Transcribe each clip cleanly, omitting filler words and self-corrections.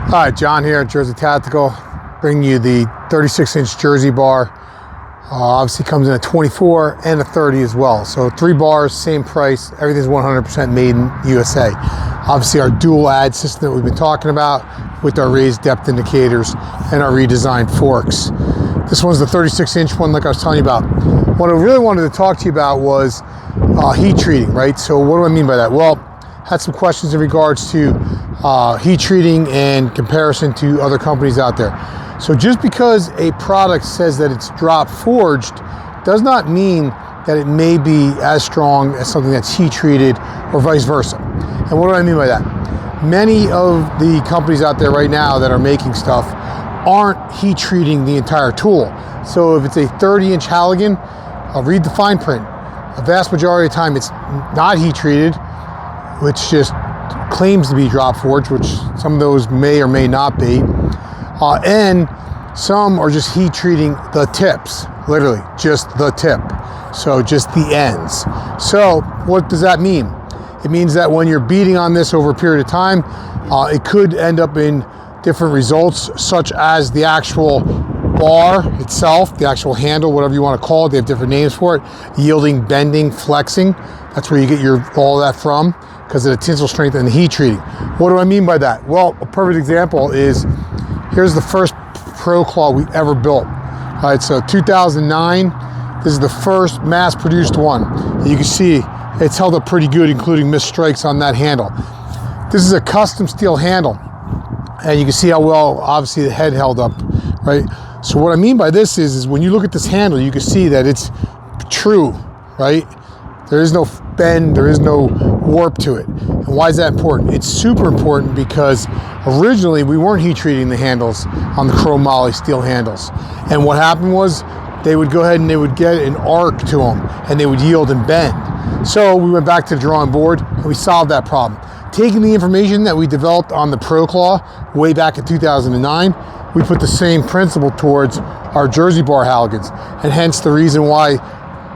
Hi, John here at Jersey Tactical, bringing you the 36-inch Jersey bar. Obviously comes in a 24 and a 30 as well. So 3 bars, same price, everything's 100% made in USA. Obviously our dual add system that we've been talking about with our raised depth indicators and our redesigned forks. This one's the 36-inch one like I was telling you about. What I really wanted to talk to you about was heat treating, right? So what do I mean by that? Well, had some questions in regards to heat treating and comparison to other companies out there. So just because a product says that it's drop forged does not mean that it may be as strong as something that's heat treated or vice versa. And what do I mean by that? Many of the companies out there right now that are making stuff aren't heat treating the entire tool. So if it's a 30-inch Halligan, read the fine print. A vast majority of the time it's not heat treated, which just claims to be drop forged, which some of those may or may not be. And some are just heat treating the tips, literally just the tip. So just the ends. So what does that mean? It means that when you're beating on this over a period of time, it could end up in different results, such as the actual bar itself, the actual handle, whatever you want to call it. They have different names for it. Yielding, bending, flexing. That's where you get all of that from, because of the tensile strength and the heat treating. What do I mean by that? Well, a perfect example is, here's the first Pro Claw we ever built. All right, so 2009, this is the first mass-produced one. And you can see it's held up pretty good, including missed strikes on that handle. This is a custom steel handle, and you can see how well, obviously, the head held up, right? So what I mean by this is when you look at this handle, you can see that it's true, right? There is no bend, there is no warp to it. And why is that important? It's super important because originally we weren't heat treating the handles on the chrome moly steel handles. And what happened was they would go ahead and they would get an arc to them and they would yield and bend. So we went back to the drawing board and we solved that problem. Taking the information that we developed on the Pro Claw way back in 2009, we put the same principle towards our Jersey bar Halligans. And hence the reason why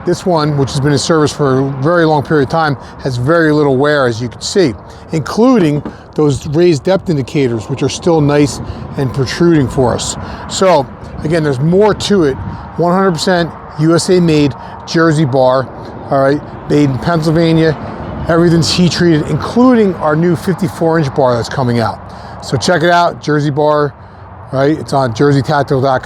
this one, which has been in service for a very long period of time, has very little wear, as you can see, including those raised depth indicators, which are still nice and protruding for us. So again, there's more to it. 100% USA made Jersey bar, all right, made in Pennsylvania. Everything's heat treated, including our new 54-inch bar that's coming out. So check it out, Jersey bar, right? It's on jerseytactical.com.